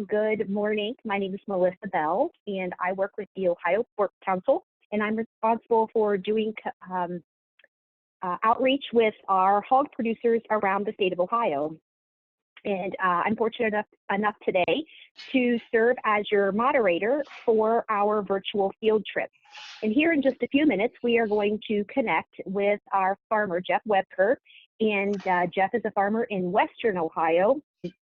Good morning. My name is Melissa Bell, and I work with the Ohio Pork Council, and I'm responsible for doing outreach with our hog producers around the state of Ohio. And I'm fortunate enough today to serve as your moderator for our virtual field trip. And here in just a few minutes, we are going to connect with our farmer, Jeff Webker. And Jeff is a farmer in Western Ohio.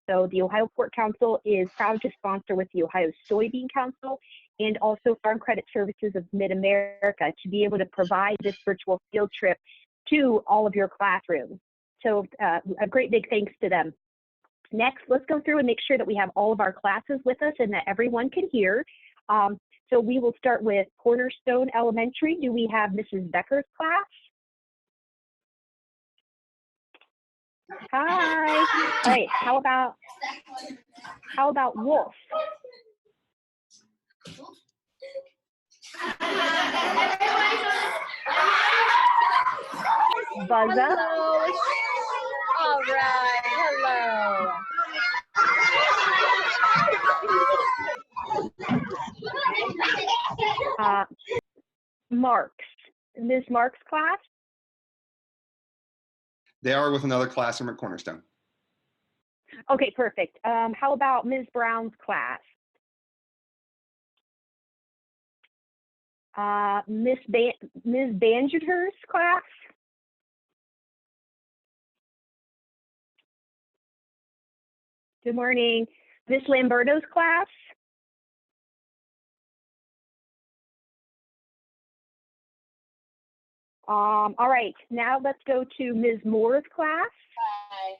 So the Ohio Pork Council is proud to sponsor with the Ohio Soybean Council and also Farm Credit Services of Mid-America to be able to provide this virtual field trip to all of your classrooms. So a great big thanks to them. Next, let's go through and make sure that we have all of our classes with us and that everyone can hear. So we will start with Cornerstone Elementary. Do we have Mrs. Becker's class? Hi. All right, how about Wolf? Buzza? Hello. All right, hello. Marks. Ms. Marks' class? They are with another classroom at Cornerstone. Okay, perfect. How about Ms. Brown's class? Ms. Bangerter's class? Good morning. Ms. Lamberto's class? All right, now let's go to Ms. Moore's class. Hi.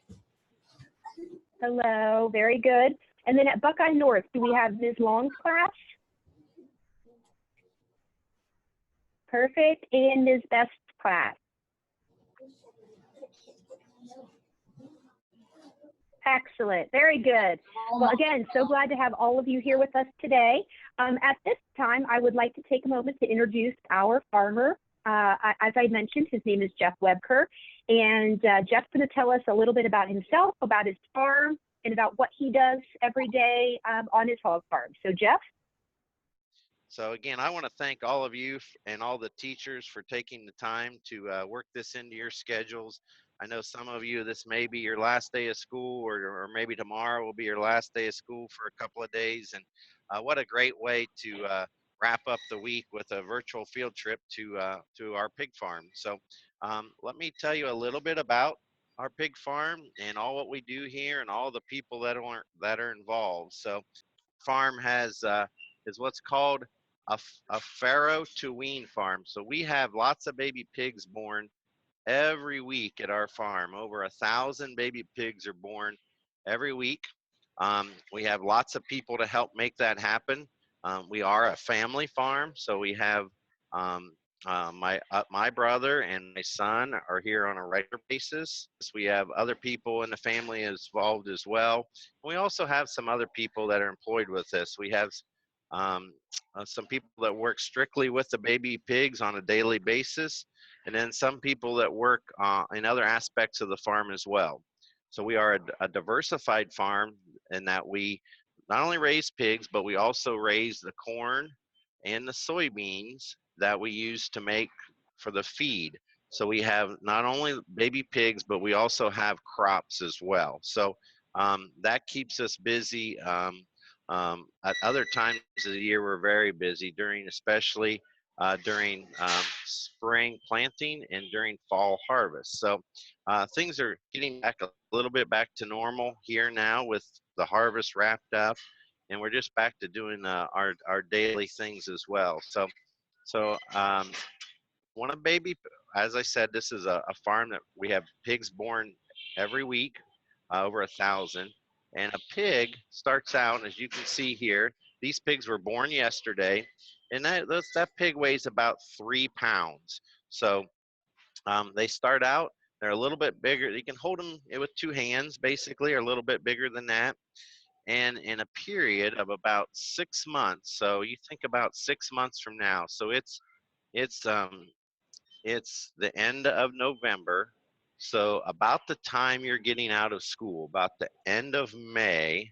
Hello, very good. And then at Buckeye North, do we have Ms. Long's class? Perfect, and Ms. Best's class? Excellent, very good. Well, again, so glad to have all of you here with us today. At this time, I would like to take a moment to introduce our farmer. As I mentioned, his name is Jeff Webker, and Jeff's going to tell us a little bit about himself, about his farm, and about what he does every day on his hog farm. So, Jeff? So again, I want to thank all of you and all the teachers for taking the time to work this into your schedules. I know some of you, this may be your last day of school, or maybe tomorrow will be your last day of school for a couple of days. And what a great way to wrap up the week with a virtual field trip to our pig farm. So let me tell you a little bit about our pig farm and all what we do here and all the people that are involved. So farm has is what's called a farrow to wean farm. So we have lots of baby pigs born every week at our farm. Over 1,000 baby pigs are born every week. We have lots of people to help make that happen. We are a family farm, so we have my brother and my son are here on a regular basis. We have other people in the family involved as well. We also have some other people that are employed with us. We have some people that work strictly with the baby pigs on a daily basis, and then some people that work in other aspects of the farm as well. So we are a diversified farm in that we not only raise pigs, but we also raise the corn and the soybeans that we use to make for the feed. So we have not only baby pigs, but we also have crops as well. So that keeps us busy. At other times of the year, we're very busy especially during spring planting and during fall harvest. So things are getting back a little bit back to normal here now with the harvest wrapped up, and we're just back to doing our daily things as well. So as I said, this is a farm that we have pigs born every week, over 1,000. And a pig starts out, as you can see here, these pigs were born yesterday, and that pig weighs about 3 pounds. So they start out, they're a little bit bigger. You can hold them with 2 hands, basically, or a little bit bigger than that. And in a period of about 6 months, so you think about 6 months from now, so it's the end of November. So about the time you're getting out of school, about the end of May,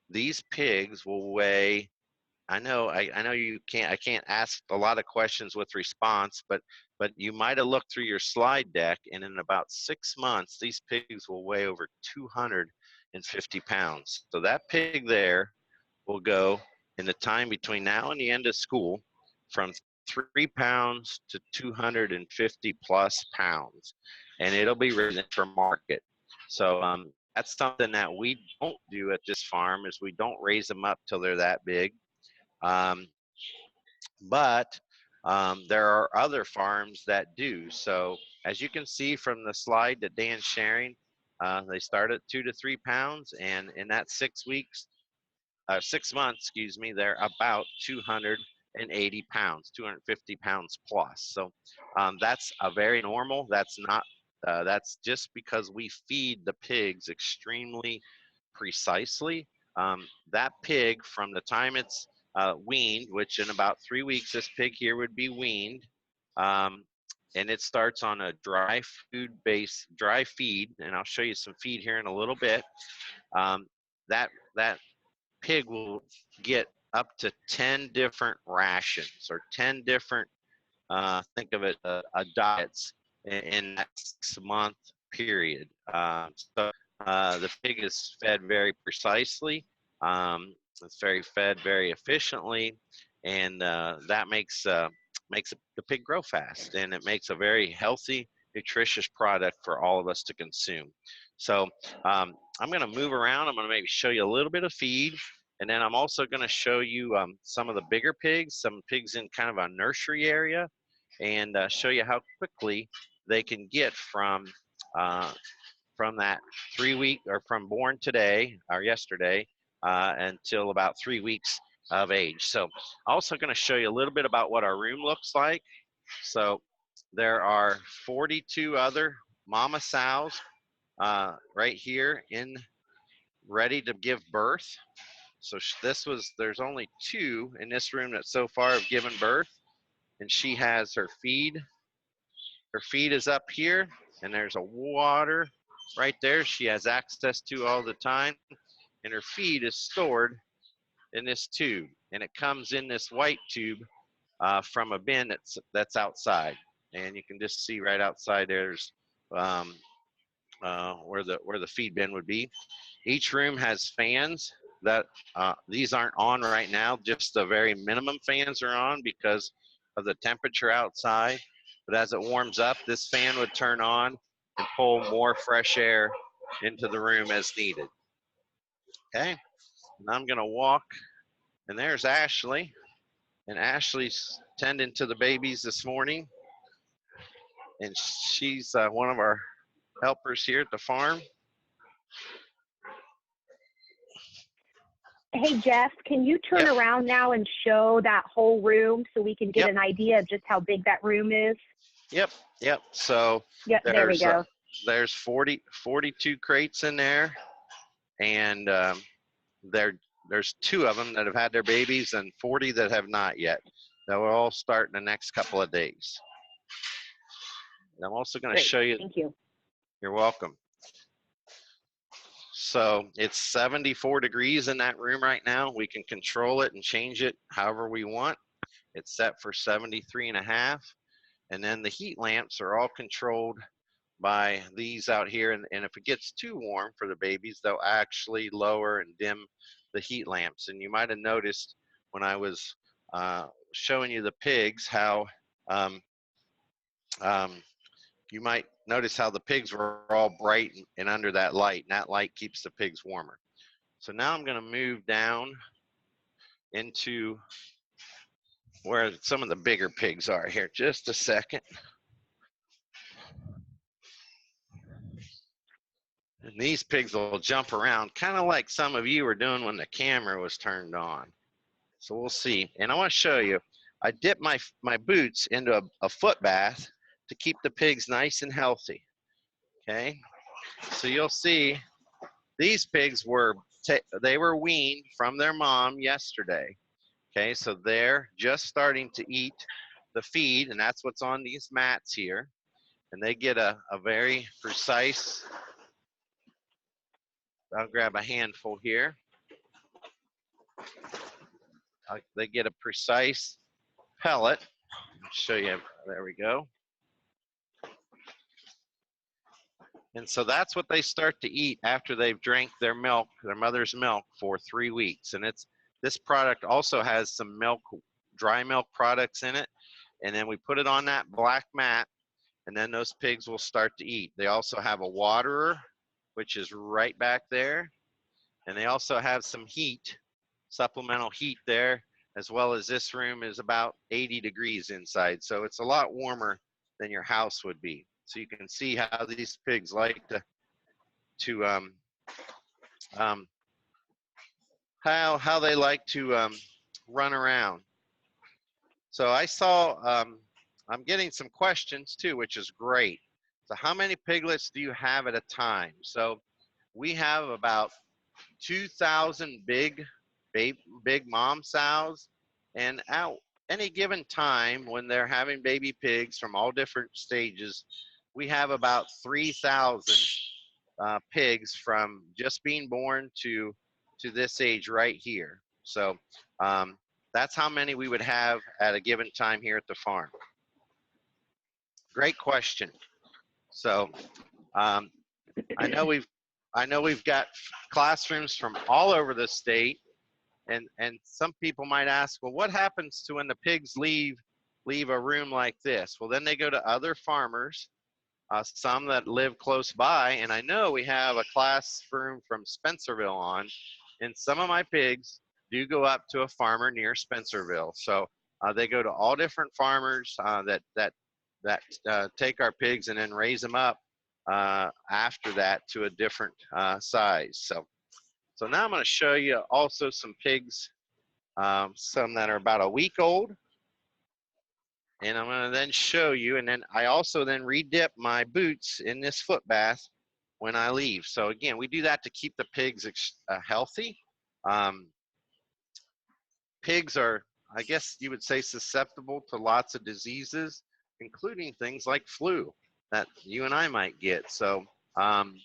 these pigs will weigh, I know I can't ask a lot of questions with response, but you might have looked through your slide deck, and in about 6 months, these pigs will weigh over 250 pounds. So that pig there will go, in the time between now and the end of school, from 3 pounds to 250 plus pounds, and it'll be ready for market. So that's something that we don't do at this farm, is we don't raise them up till they're that big. Um, but there are other farms that do. So as you can see from the slide that Dan's sharing, they start at 2 to 3 pounds, and in that 6 weeks, 6 months, excuse me, they're about 280 pounds, 250 pounds plus. So that's a very normal. That's not. That's just because we feed the pigs extremely precisely. That pig, from the time it's weaned, which in about 3 weeks, this pig here would be weaned, um, and it starts on a dry feed, and I'll show you some feed here in a little bit. That pig will get up to 10 different rations, or 10 different, think of it, diets in that 6-month period. So the pig is fed very precisely. It's fed very efficiently, and that makes the pig grow fast, and it makes a very healthy, nutritious product for all of us to consume. So I'm going to move around. I'm going to maybe show you a little bit of feed, and then I'm also going to show you some of the bigger pigs, some pigs in kind of a nursery area, and show you how quickly they can get from that 3 week, or from born today or yesterday until about 3 weeks of age. So also going to show you a little bit about what our room looks like. So there are 42 other mama sows right here ready to give birth. So there's only 2 in this room that so far have given birth, and she has her feed. Her feed is up here, and there's a water right there she has access to all the time, and her feed is stored in this tube, and it comes in this white tube from a bin that's outside, and you can just see right outside there's where the feed bin would be. Each room has fans that these aren't on right now, just the very minimum fans are on because of the temperature outside. But as it warms up, this fan would turn on and pull more fresh air into the room as needed. Okay, and I'm gonna walk, and there's Ashley, and Ashley's tending to the babies this morning, and she's one of our helpers here at the farm. Hey, Jeff, can you turn around now and show that whole room so we can get an idea of just how big that room is? Yep. So there we go. There's 42 crates in there, and there's 2 of them that have had their babies and 40 that have not yet. That will all start in the next couple of days. And I'm also going to show you. Thank you. You're welcome. So it's 74 degrees in that room right now. We can control it and change it however we want. It's set for 73.5. And then the heat lamps are all controlled by these out here. And if it gets too warm for the babies, they'll actually lower and dim the heat lamps. And you might have noticed when I was showing you the pigs how you might notice how the pigs were all bright and under that light, and that light keeps the pigs warmer. So now I'm going to move down into where some of the bigger pigs are here. Just a second. And these pigs will jump around, kind of like some of you were doing when the camera was turned on. So we'll see. And I want to show you, I dipped my boots into a foot bath to keep the pigs nice and healthy. Okay, so you'll see these pigs they were weaned from their mom yesterday. Okay, so they're just starting to eat the feed, and that's what's on these mats here. And they get a very precise, I'll grab a handful here. they get a precise pellet. I'll show you. There we go. And so that's what they start to eat after they've drank their milk, their mother's milk, for 3 weeks. And this product also has some milk, dry milk products in it. And then we put it on that black mat, and then those pigs will start to eat. They also have a waterer, which is right back there. And they also have some heat, supplemental heat there, as well as this room is about 80 degrees inside. So it's a lot warmer than your house would be. So you can see how these pigs like to how they like to run around. So I saw I'm getting some questions too, which is great. So how many piglets do you have at a time? So we have about 2,000 big mom sows, and at any given time when they're having baby pigs from all different stages, we have about 3,000 pigs from just being born to this age right here. So that's how many we would have at a given time here at the farm. Great question. So I know we've got classrooms from all over the state, and some people might ask, well, what happens to when the pigs leave a room like this? Well, then they go to other farmers, some that live close by, and I know we have a classroom from Spencerville on, and some of my pigs do go up to a farmer near Spencerville. So they go to all different farmers that take our pigs and then raise them up after that to a different size. So now I'm going to show you also some pigs, some that are about a week old. And I'm going to then show you, and then I also then re-dip my boots in this foot bath when I leave. So again, we do that to keep the pigs healthy. Pigs are, I guess you would say, susceptible to lots of diseases, including things like flu that you and I might get. So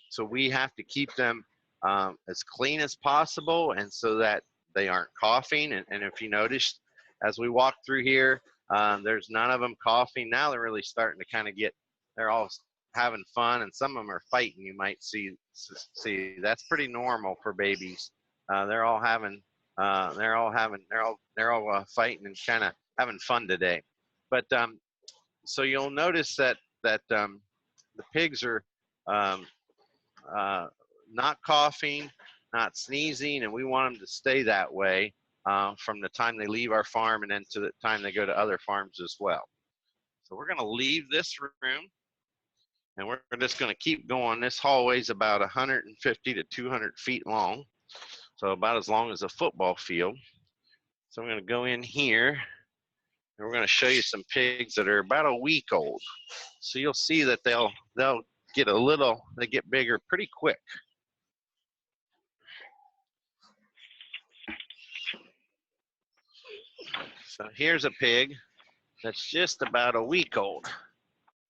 so we have to keep them as clean as possible, and so that they aren't coughing. And if you notice, as we walk through here, there's none of them coughing. Now they're really starting to kind of they're all having fun, and some of them are fighting. You might see that's pretty normal for babies. They're all fighting and kind of having fun today. But so you'll notice that the pigs are not coughing, not sneezing, and we want them to stay that way from the time they leave our farm and then to the time they go to other farms as well. So we're going to leave this room, and we're just going to keep going. This hallway is about 150 to 200 feet long, so about as long as a football field. So I'm going to go in here, and we're going to show you some pigs that are about a week old. So you'll see that they'll get they get bigger pretty quick. So here's a pig that's just about a week old,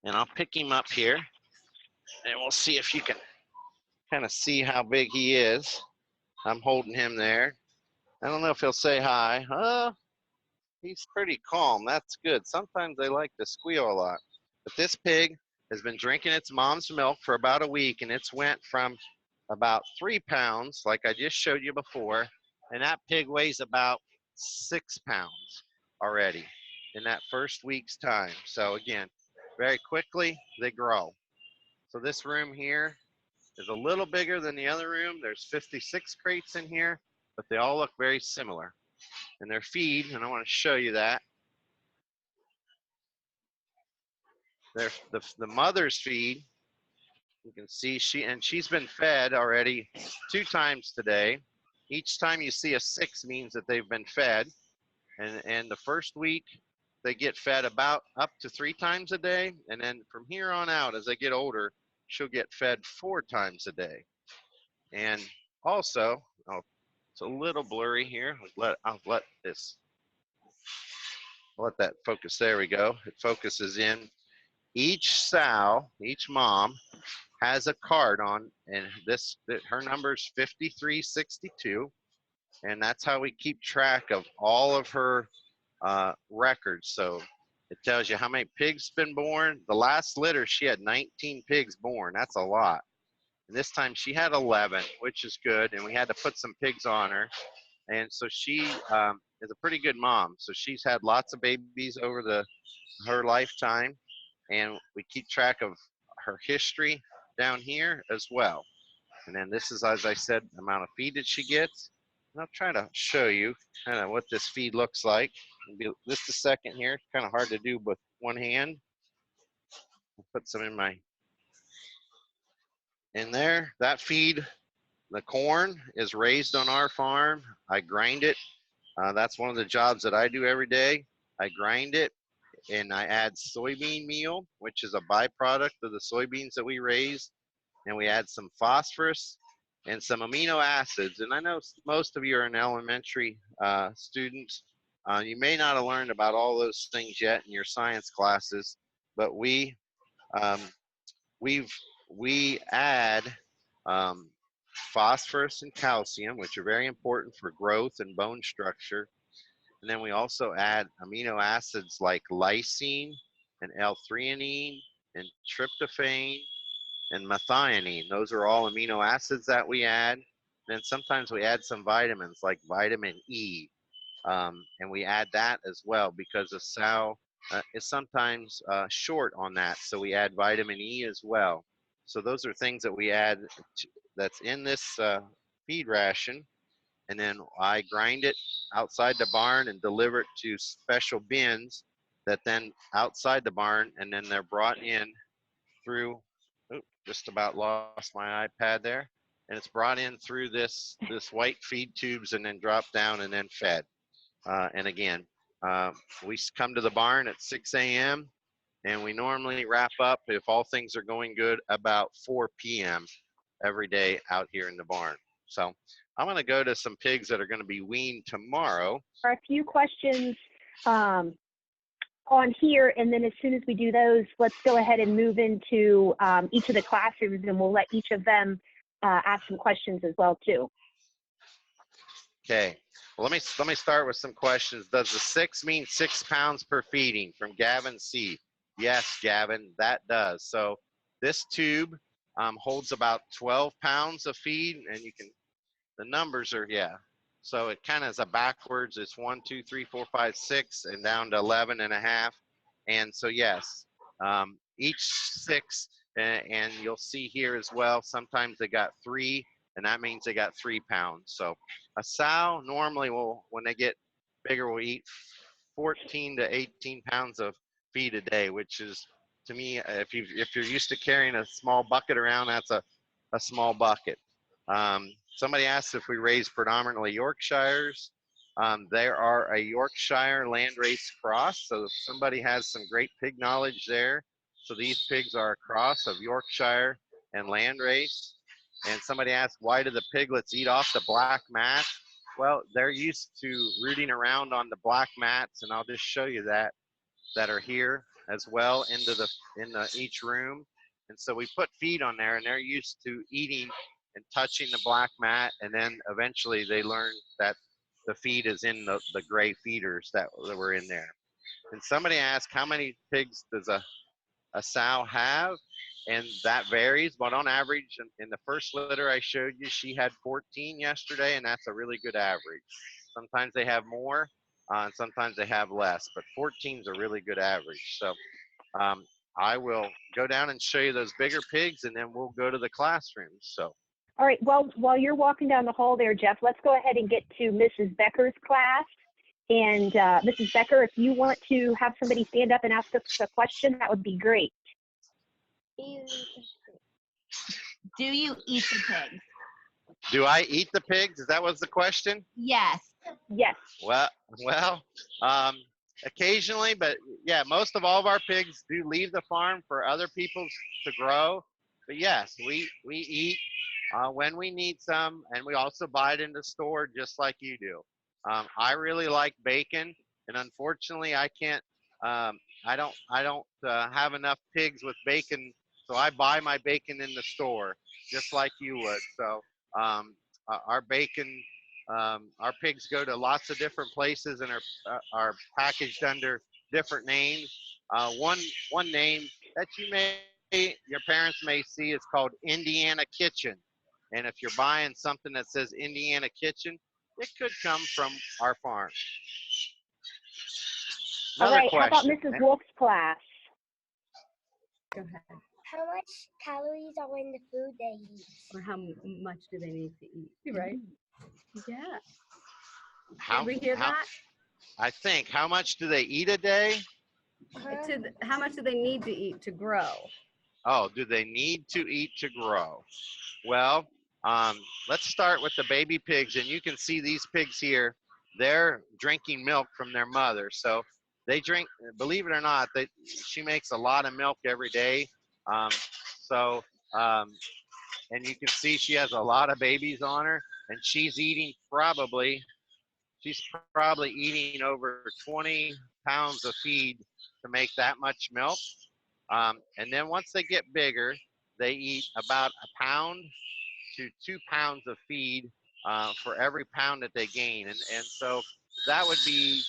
and I'll pick him up here, and we'll see if you can kind of see how big he is. I'm holding him there. I don't know if he'll say hi. He's pretty calm. That's good. Sometimes they like to squeal a lot. But this pig has been drinking its mom's milk for about a week, and it's went from about 3 pounds, like I just showed you before, and that pig weighs about 6 pounds already in that first week's time. So again, very quickly they grow. So this room here is a little bigger than the other room. There's 56 crates in here, but they all look very similar. And their feed, and I want to show you that. The mother's feed, you can see she's been fed already 2 times today. Each time you see a 6 means that they've been fed. And the first week they get fed about up to 3 times a day. And then from here on out, as they get older, she'll get fed 4 times a day. And also, it's a little blurry here. I'll let that focus. There we go. It focuses in. Each sow, each mom has a card on, and her number is 5362. And that's how we keep track of all of her records. So it tells you how many pigs been born. The last litter, she had 19 pigs born. That's a lot. And this time she had 11, which is good. And we had to put some pigs on her. And so she is a pretty good mom. So she's had lots of babies over her lifetime. And we keep track of her history down here as well. And then this is, as I said, the amount of feed that she gets. And I'll try to show you kind of what this feed looks like. It'll be just a second here. Kind of hard to do with one hand. I'll put some in there. That feed, the corn, is raised on our farm. I grind it. That's one of the jobs that I do every day. I grind it and I add soybean meal, which is a byproduct of the soybeans that we raise. And we add some phosphorus and some amino acids. And I know most of you are an elementary students. You may not have learned about all those things yet in your science classes, but we add phosphorus and calcium, which are very important for growth and bone structure. And then we also add amino acids like lysine and L-threonine and tryptophan and methionine. Those are all amino acids that we add. Then sometimes we add some vitamins like vitamin E. And we add that as well because the sow is sometimes short on that. So we add vitamin E as well. So those are things that we add that's in this feed ration. And then I grind it outside the barn and deliver it to special bins that then outside the barn, and then they're brought in through, just about lost my iPad there. And it's brought in through this white feed tubes and then dropped down and then fed. And again, we come to the barn at 6 a.m. and we normally wrap up, if all things are going good, about 4 p.m. every day out here in the barn. So I'm going to go to some pigs that are going to be weaned tomorrow. There are a few questions on here, and then as soon as we do those, let's go ahead and move into each of the classrooms, and we'll let each of them ask some questions as well too. Okay. Well, let me start with some questions. Does the 6 mean 6 pounds per feeding? From Gavin C. Yes, Gavin, that does. So this tube holds about 12 pounds of feed, and you can, the numbers are, yeah. So it kind of is a backwards. It's 1, 2, 3, 4, 5, 6, and down to 11 and a half. And so yes, each 6, and you'll see here as well, sometimes they got 3, and that means they got 3 pounds. So a sow normally will, when they get bigger, will eat 14 to 18 pounds of feed a day, which is, to me, if you're used to carrying a small bucket around, that's a small bucket. Somebody asked if we raise predominantly Yorkshires. There are a Yorkshire landrace cross, so if somebody has some great pig knowledge there. So these pigs are a cross of Yorkshire and landrace. And somebody asked, why do the piglets eat off the black mat? Well, they're used to rooting around on the black mats, and I'll just show you that are here as well in each room. And so we put feed on there, and they're used to eating and touching the black mat, and then eventually they learn that the feed is in the gray feeders that were in there. And somebody asked, how many pigs does a sow have? And that varies, but on average, in the first litter I showed you, she had 14 yesterday, and that's a really good average. Sometimes they have more, and sometimes they have less, but 14 is a really good average. So I will go down and show you those bigger pigs, and then we'll go to the classrooms. So. All right, well, while you're walking down the hall there, Jeff, let's go ahead and get to Mrs. Becker's class. And Mrs. Becker, if you want to have somebody stand up and ask us a question, that would be great. Do you eat the pigs? Do I eat the pigs? Is that was the question? Yes. Yes. Well, occasionally, but yeah, most of all of our pigs do leave the farm for other people to grow. But yes, we eat when we need some, and we also buy it in the store just like you do. I really like bacon, and unfortunately, I can't. I don't have enough pigs with bacon, so I buy my bacon in the store just like you would. So our bacon Our pigs go to lots of different places and are packaged under different names. One name that your parents may see is called Indiana Kitchen. And if you're buying something that says Indiana Kitchen, it could come from our farm. All Another right, how about question. Mrs. Wolf's class? Go ahead. How much calories are in the food they eat? Or how much do they need to eat? Right? Yeah. How, Did we hear how, that? I think, how much do they eat a day? How much do they need to eat to grow? Oh, do they need to eat to grow? Well, let's start with the baby pigs, and you can see these pigs here. They're drinking milk from their mother, so they drink. Believe it or not, she makes a lot of milk every day. Um, so, and you can see she has a lot of babies on her, and she's probably eating over 20 pounds of feed to make that much milk. And then once they get bigger, they eat about a pound to 2 pounds of feed for every pound that they gain. And so that would be,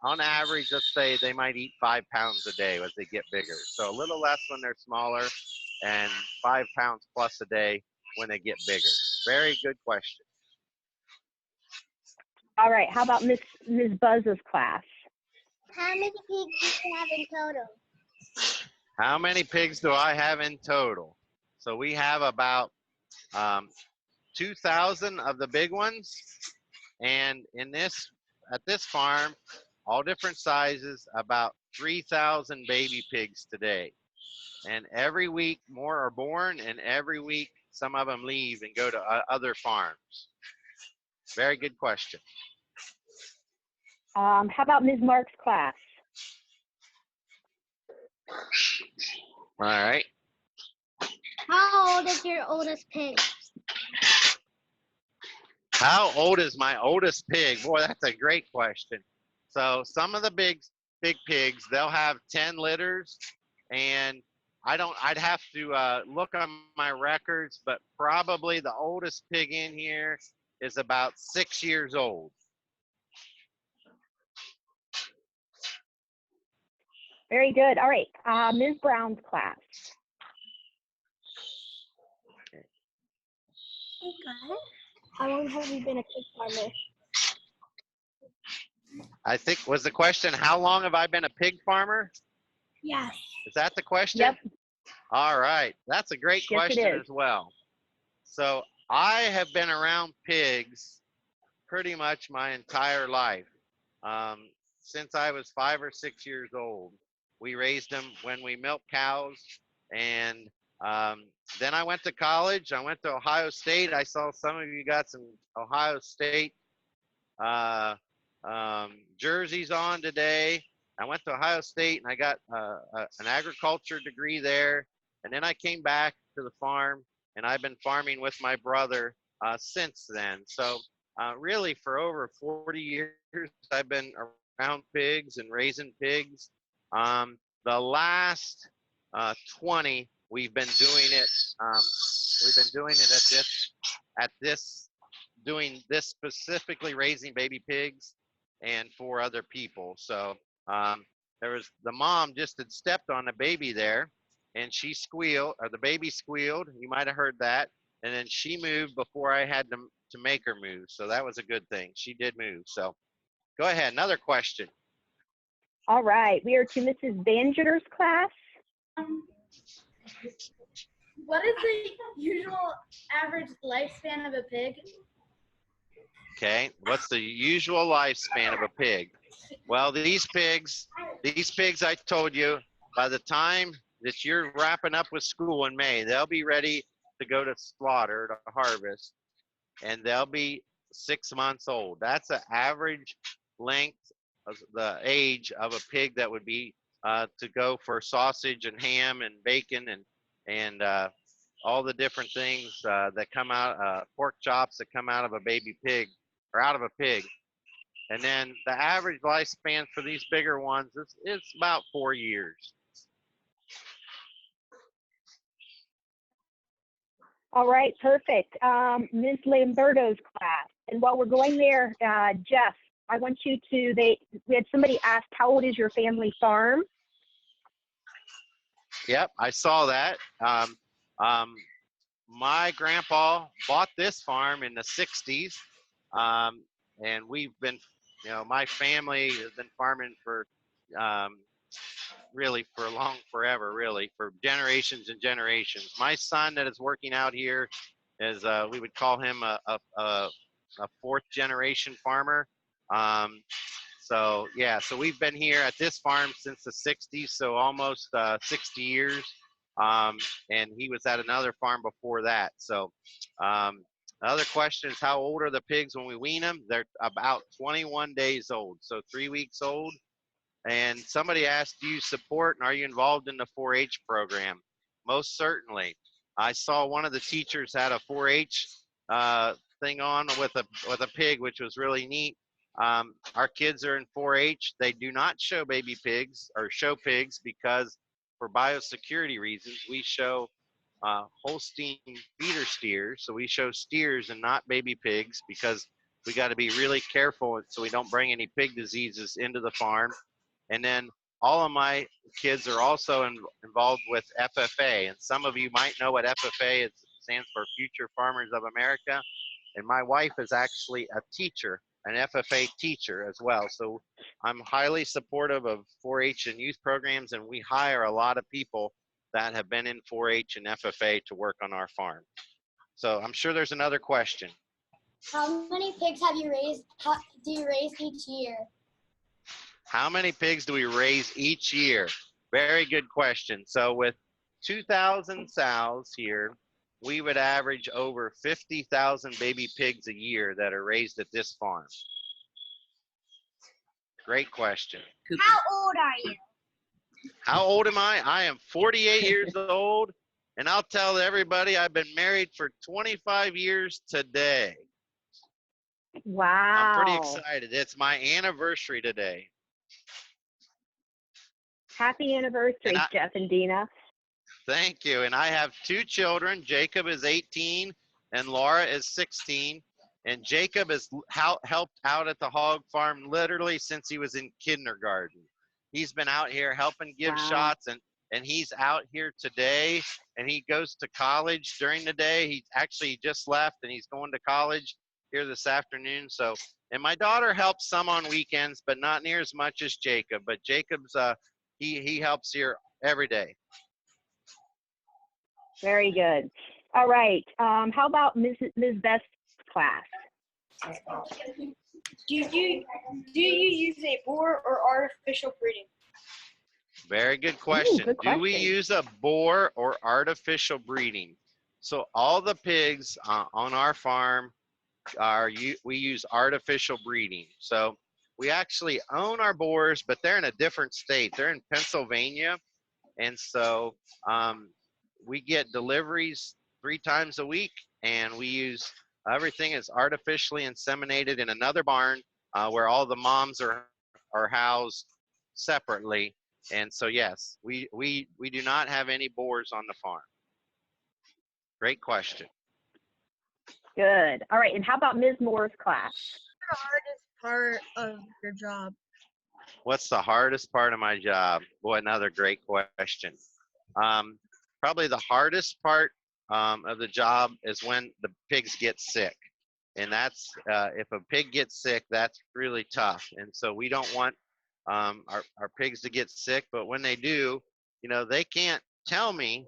on average, let's say they might eat 5 pounds a day as they get bigger. So a little less when they're smaller and 5 pounds plus a day when they get bigger. Very good question. All right, how about Miss Buzz's class? How many pigs do you have in total? How many pigs do I have in total? So we have about 2,000 of the big ones, and at this farm, all different sizes, about 3,000 baby pigs today. And every week more are born, and every week some of them leave and go to other farms. Very good question. How about Ms. Mark's class? All right. How old is your oldest pig? How old is my oldest pig? Boy, that's a great question. So some of the big pigs, they'll have 10 litters, and I'd have to look on my records, but probably the oldest pig in here is about 6 years old. Very good. All right, Ms. Brown's class. How long have you been a pig farmer? I think, was the question, how long have I been a pig farmer? Yes. Is that the question? Yep. All right. That's a great Yes, it question is. as well. So I have been around pigs pretty much my entire life. Since I was 5 or 6 years old. We raised them when we milked cows, and then I went to college. I went to Ohio State. I saw some of you got some Ohio State jerseys on today. I went to Ohio State and I got an agriculture degree there. And then I came back to the farm, and I've been farming with my brother since then. So really for over 40 years, I've been around pigs and raising pigs. The last 20, we've been doing it. We've been doing it doing this specifically, raising baby pigs and for other people. So there was, the mom just had stepped on a baby there, and she squealed, or the baby squealed. You might have heard that. And then she moved before I had to make her move. So that was a good thing. She did move. So go ahead. Another question. All right, we are to Mrs. Banger's class. What is the usual average lifespan of a pig? Okay, what's the usual lifespan of a pig? Well, these pigs, I told you, by the time that you're wrapping up with school in May, they'll be ready to go to slaughter, to harvest, and they'll be 6 months old. That's an average length of the age of a pig that would be to go for sausage and ham and bacon and all the different things that come out, pork chops that come out of a baby pig, or out of a pig. And then the average lifespan for these bigger ones is about 4 years. All right, perfect. Ms. Lamberto's class. And while we're going there, Jeff, I want you to, we had somebody ask, how old is your family farm? Yep, I saw that. My grandpa bought this farm in the 60s. And we've been, my family has been farming for really for forever, really, for generations and generations. My son that is working out here is, we would call him a fourth generation farmer. So yeah, so we've been here at this farm since the 60s, so almost 60 years. And he was at another farm before that. So the other question is, how old are the pigs when we wean them? They're about 21 days old, so 3 weeks old. And somebody asked, do you support and are you involved in the 4-H program? Most certainly. I saw one of the teachers had a 4-H thing on with a pig, which was really neat. Our kids are in 4-H. They do not show baby pigs or show pigs because for biosecurity reasons, we show Holstein feeder steers. So we show steers and not baby pigs because we got to be really careful so we don't bring any pig diseases into the farm. And then all of my kids are also involved with FFA. And some of you might know what FFA is. It stands for Future Farmers of America. And my wife is actually a teacher, an FFA teacher as well. So I'm highly supportive of 4-H and youth programs, and we hire a lot of people that have been in 4-H and FFA to work on our farm. So I'm sure there's another question. How many pigs have you raised? Do you raise each year? How many pigs do we raise each year? Very good question. So with 2,000 sows here, we would average over 50,000 baby pigs a year that are raised at this farm. Great question. How old are you? How old am I? I am 48 years old, and I'll tell everybody I've been married for 25 years today. Wow. I'm pretty excited. It's my anniversary today. Happy anniversary, Jeff and Dina. Thank you. And I have 2 children. Jacob is 18 and Laura is 16. And Jacob has helped out at the hog farm literally since he was in kindergarten. He's been out here helping give shots, and he's out here today, and he goes to college during the day. He actually just left and he's going to college here this afternoon. So, and my daughter helps some on weekends, but not near as much as Jacob. But Jacob's, he helps here every day. Very good. All right. How about Ms. Best's class? Do you use a boar or artificial breeding? Very good question. Good question. Do we use a boar or artificial breeding? So all the pigs on our farm we use artificial breeding. So we actually own our boars, but they're in a different state. They're in Pennsylvania. And so we get deliveries 3 times a week, and we use everything is artificially inseminated in another barn where all the moms are housed separately. And so, yes, we do not have any boars on the farm. Great question. Good. All right. And how about Ms. Moore's class? The hardest part of your job? What's the hardest part of my job? Boy, another great question. Probably the hardest part of the job is when the pigs get sick. And that's, if a pig gets sick, that's really tough. And so we don't want our pigs to get sick, but when they do, they can't tell me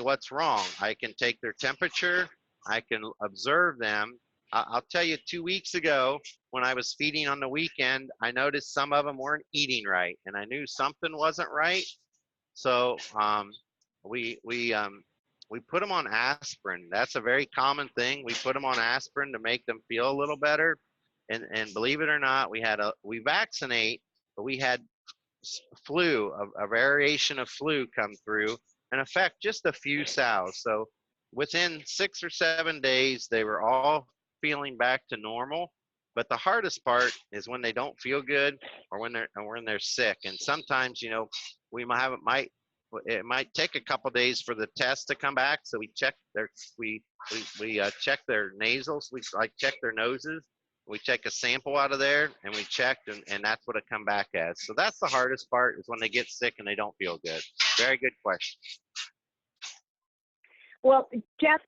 what's wrong. I can take their temperature, I can observe them. I'll tell you, 2 weeks ago when I was feeding on the weekend, I noticed some of them weren't eating right, and I knew something wasn't right. So we put them on aspirin. That's a very common thing. We put them on aspirin to make them feel a little better. And believe it or not, we vaccinate, but we had flu, a variation of flu come through and affect just a few sows. So within 6 or 7 days, they were all feeling back to normal. But the hardest part is when they don't feel good or when they're sick. And sometimes, we might it might take a couple days for the test to come back. So we check their check their nasals. We like check their noses. We take a sample out of there and we checked, and that's what it come back as. So that's the hardest part, is when they get sick and they don't feel good. Very good question. Well, Jeff,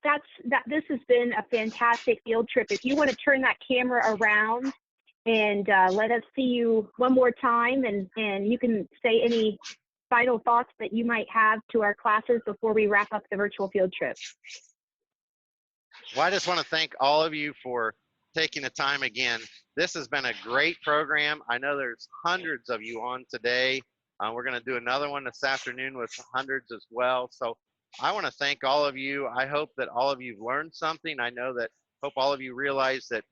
this has been a fantastic field trip. If you want to turn that camera around and let us see you one more time, and you can say any final thoughts that you might have to our classes before we wrap up the virtual field trip. Well, I just want to thank all of you for taking the time again. This has been a great program. I know there's hundreds of you on today. We're going to do another one this afternoon with hundreds as well. So I want to thank all of you. I hope that all of you learned something. I know that, hope all of you realize that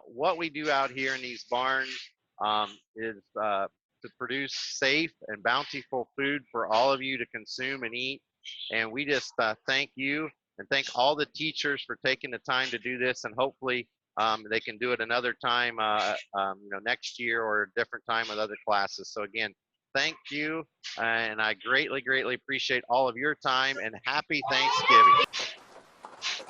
what we do out here in these barns is to produce safe and bountiful food for all of you to consume and eat. And we just thank you and thank all the teachers for taking the time to do this. And hopefully they can do it another time, next year or a different time with other classes. So again, thank you. And I greatly, greatly appreciate all of your time, and happy Thanksgiving.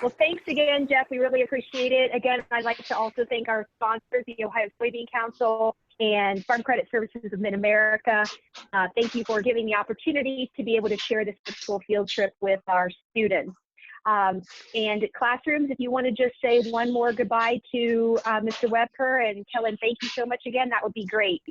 Well, thanks again, Jeff. We really appreciate it. Again, I'd like to also thank our sponsors, the Ohio Soybean Council and Farm Credit Services of Mid-America. Thank you for giving the opportunity to be able to share this virtual field trip with our students. And classrooms, if you want to just say one more goodbye to Mr. Webker and tell him thank you so much again, that would be great.